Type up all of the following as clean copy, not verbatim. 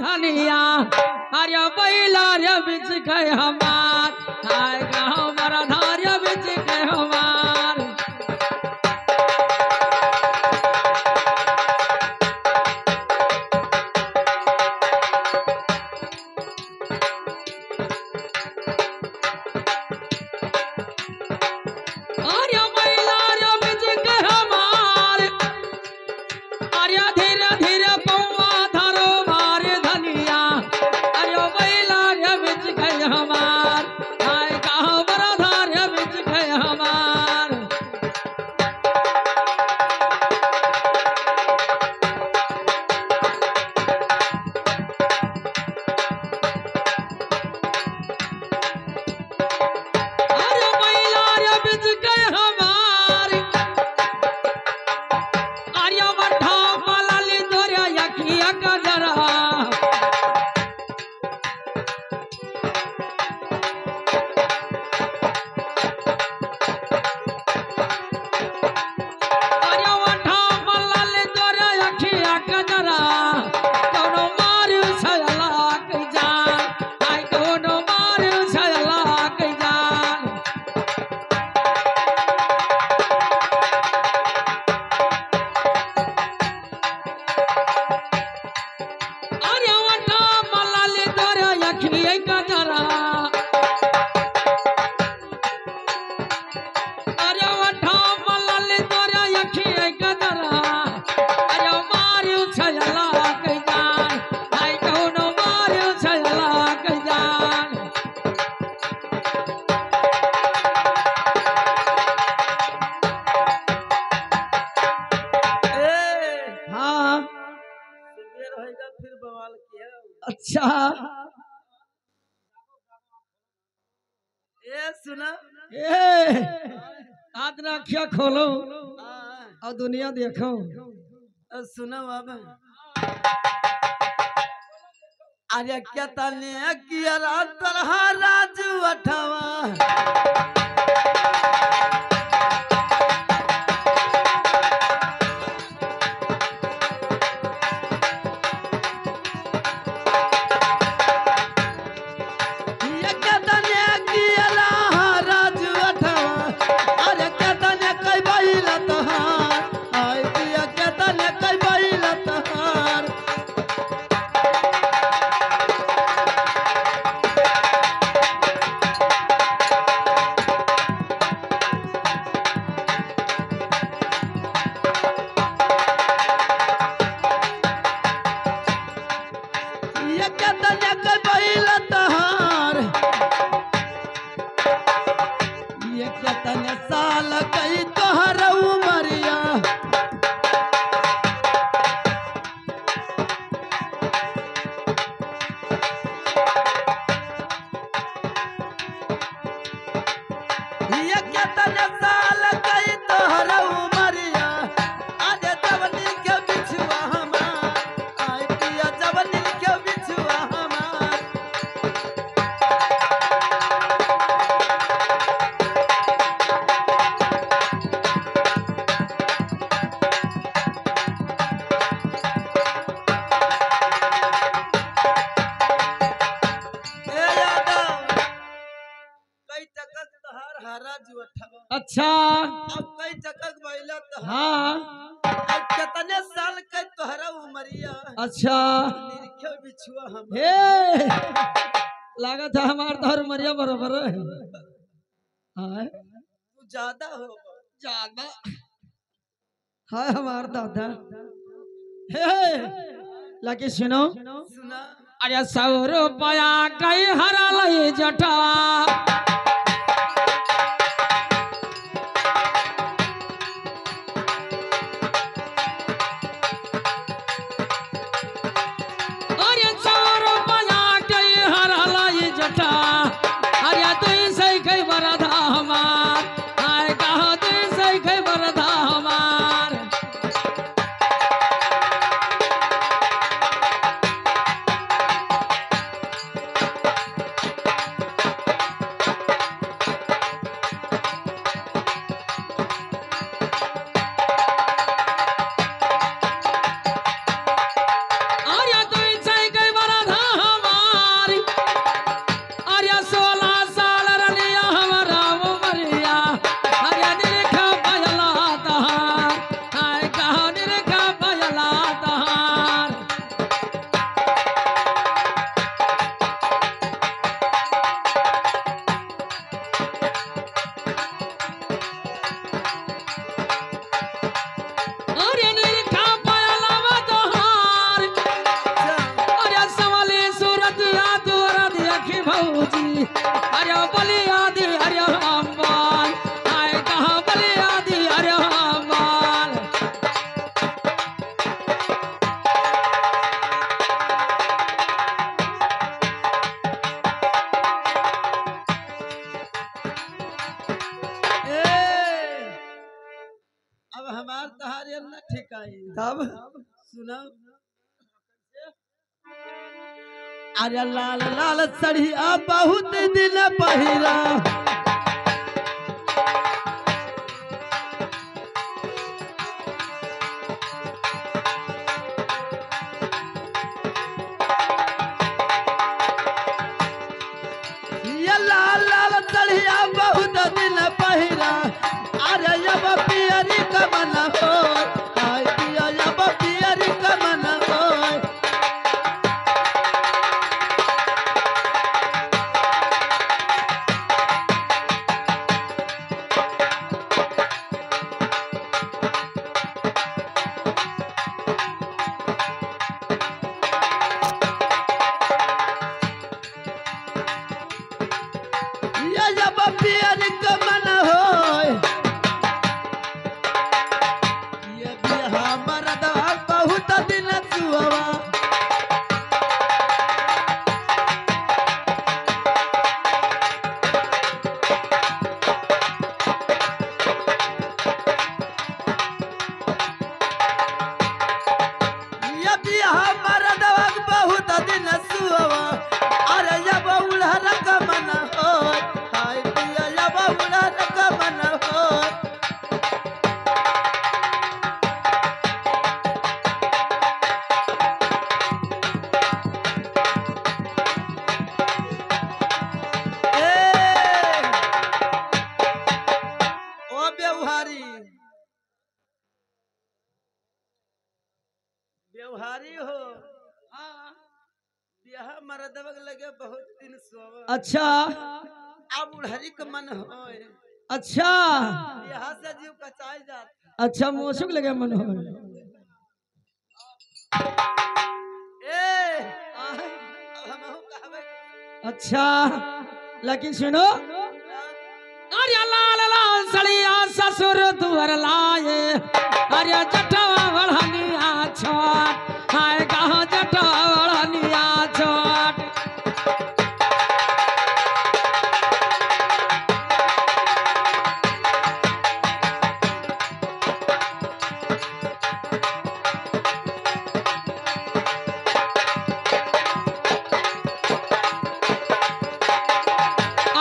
धनिया अरे बैला रे बिच के हमार हाय गाँव मरा धारिया बिच के हमार अच्छा ए सुना हाथ ना क्या खोलो और दुनिया देखो सुनो अब अरे क्या तने किया रात राजू अठवा साल कई तोहर उमरिया ये कितने साल कई तोहर उमरिया आजे जवनी के बिछुआ हमार आई पिया जवनी के बिछुआ हमार अच्छा अब कई टकक बैला तो हाँ अब कितने साल के तोहरा उमरिया अच्छा निरखे बिछुआ हम हे लागत है हमार धर मरिया बराबर है हाँ तू ज्यादा हो ज्यादा हाय हमार दादा हे लगे सुनो सुना अरे 100 रुपया कई हरा लई जटा बलिया दिहर हमार हाय कहाँ बलिया दिहर हमार अब हमार तहारी अल्लाह ठिकाई तब सुना अरे लाल लाल सड़िया बहुत दिन पहिरा ये लाल लाल सड़िया बहुत दिन पहिरा अरे अब पियरी कमन हो आय पिया अब पियरी कमन हो ये जब पियरी कमन हो ये बिहा मरदवा बहुत दिन सुवा ये बिहा मरदवा बहुत दिन सुवा अरे जब उड़हर कमन हो हाय पिया जब उड़हर कमन हो ओ व्यवहारी व्यवहारी हो ब्याह मरदवक लगे बहुत दिन सोव अच्छा अब उड़हरी के मन हो अच्छा ब्याह से जीव कचाई जात अच्छा मोशुक लगे मन हो ए अब हमहु कहबे अच्छा लेकिन सुनो अरे लाल लाल सड़िया ससुर दुअर लाए अरे जटवा बढ़निया छोट हाय कहाँ जटवा बढ़निया छोट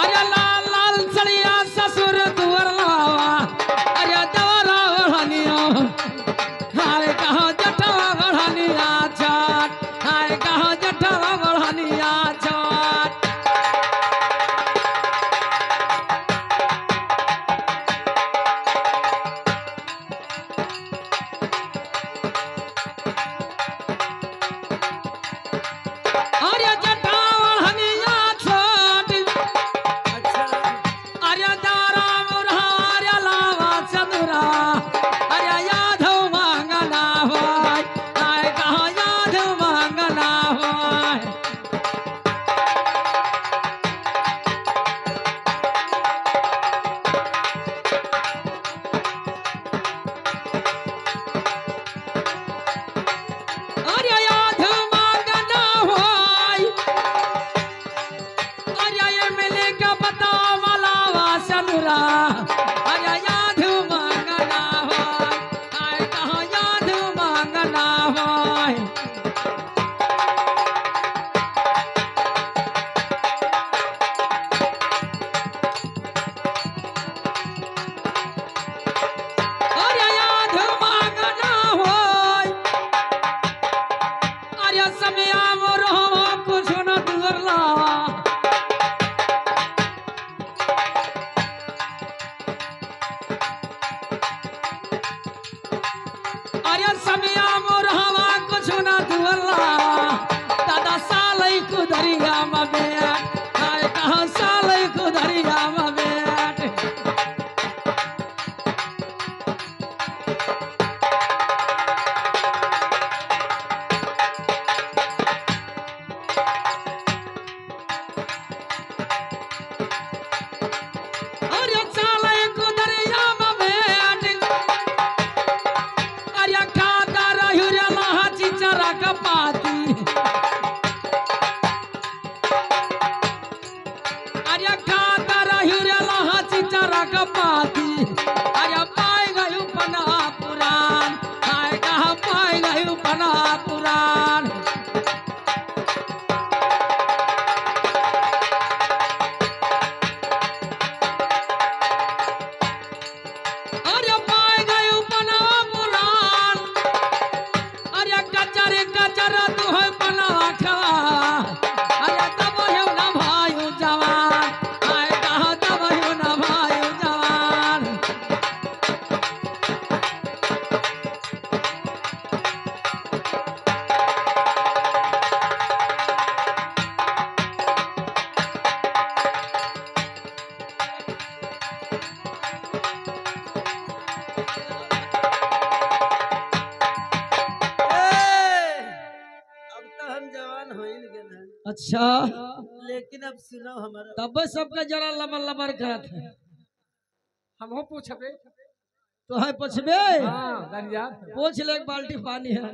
अरे लाल लाल सड़िया ससुर दुअर लावा अरे दवरा बढ़निया गए हैं। अच्छा लेकिन अब सुनो हमारा तब सबका जरा लबर लबर करत है। हमहू पूछबे। तो है पूछबे हाँ दरिया। पूछ ले, एक बाल्टी पानी है।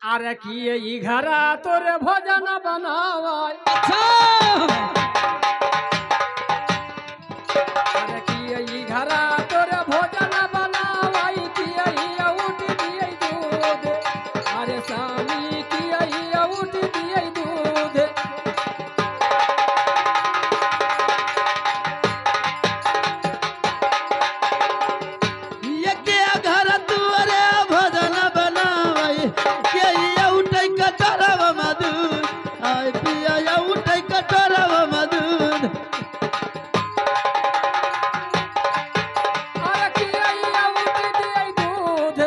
अरे किए ई घरा तोरे भोजन बनावा। अच्छा अरे किए ई घरा तोरे भोजन बनावा। किए ई उठ दिए दूध। अरे स्वामी किए ई उठ दिए दूध। ये के घर तुअरे भजन बनावई के ये उठै कटरव मधुर आय पिया ये उठै कटरव मधुर अरे किए ई उठ दिए दूध।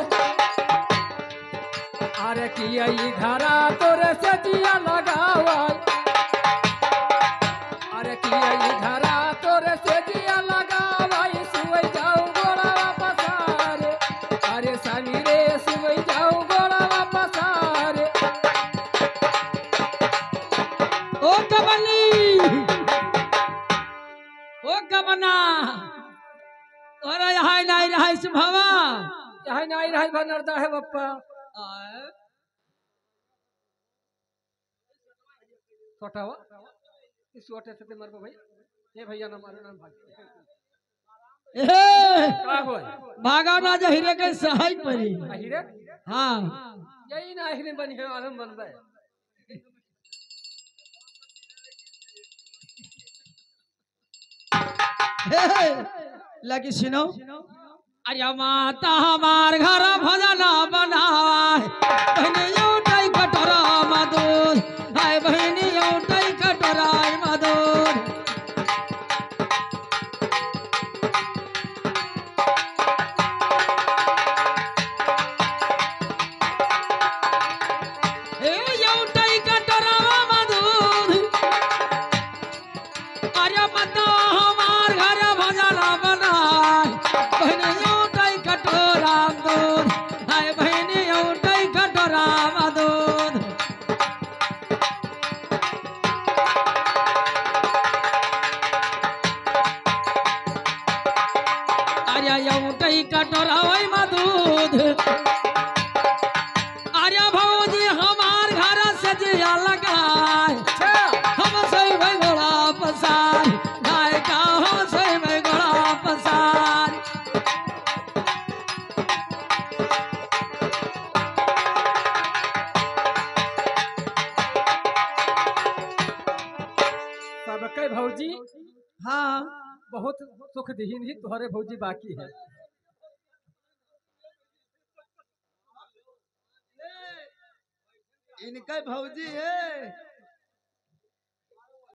अरे किए ई घरा तोरे से जिया लगावा। अरे किए ई घरा तोरे से जिया लगावा। सुई जाऊ गोड़ा पसारे। अरे समीरे सुई जाऊ गोड़ा पसारे। ओ कमनी ओ कमना तोरा यहाँ नहीं रहा सुभावा। यहाँ नहीं रही बनरदा है बप्पा। सोटावा इस सोटे से मरबो भाई। ये भैया ना मारो नाम भाग। का होय? भागा ना जा हीरे के सहाय परी। हीरे हाँ यही ना हीरे बनी है आलम बनबे। लगी सुनो। अरे माता हमार घर भजना बनावा बहनी उठाई कटोरा मधुर। हाय बहनी उठाई कटोरा मधुर। ए उठाई कटोरा मधुर। अरे माता हमार घर भजना बनाए बहनी उठाई कटोरा दूध। हाय बहनी उठाई कटोरा दूध। अरे उठाई कटोरा दूध। अरे भौजी हमार घर से जिया लगाए हम सही भाई घोड़ा पसार। गाय का हम सही भाई घोड़ा पसार। सबके भौजी हाँ बहुत सुख दीन ही तुम्हारे भौजी बाकी है। इनका भौजी है